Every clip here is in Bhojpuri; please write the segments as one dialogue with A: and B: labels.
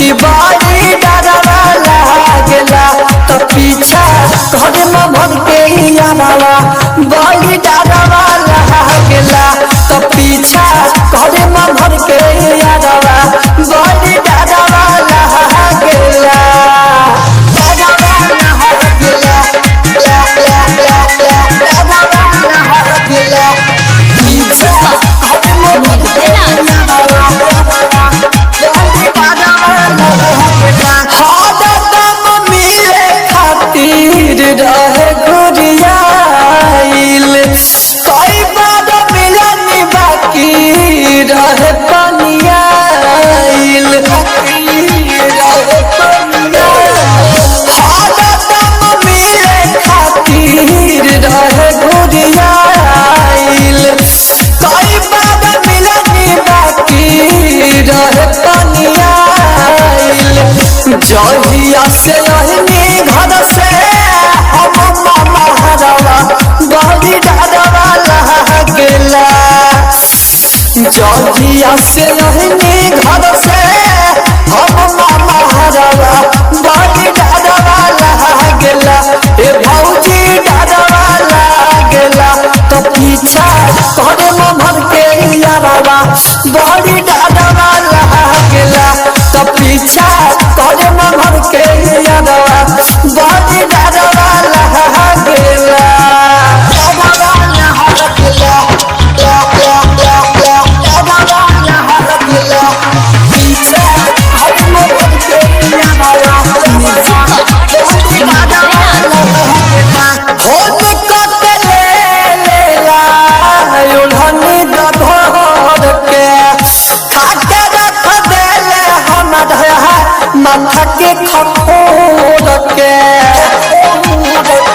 A: कि बड़ी डरवा लागेला तो पीछा घर में भर के यारवा बड़ी डरवा लागेला तो पीछा घर में भर के यारवा बड़ी डरवा लागेला जहिया से अहनी घर से हम मामा हरवा बड़ी डरवा लागेला जहिया से अहनी घर से हम मामा हरवा बड़ी डरवा लागेला ए भौजी डरवा लागेला तो पीछा करे में भर के यारवा बड़ी डरवा लागेला तो पीछा करे में भर के यारवा बड़ी डरवा लागेला माथा के खखोर के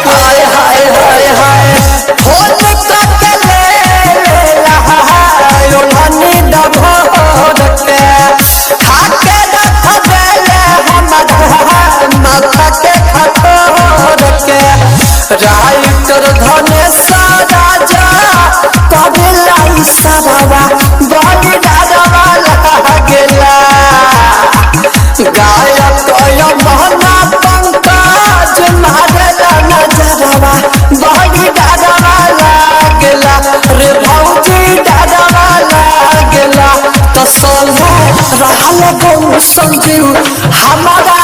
A: हाय हाय हाय हाय फोन करके ले ओढ़नी दभोर के खाके रख देले हम माथा के खखोर के राइटर धनेश राजा करेला इशारा बड़ी डरवा लागेला गायक महना पंकज मारेला नजरवा बड़ी डरवा लागेला रे भौजी डरवा लागेला तो सोहे रहल गौ संजीव हमारा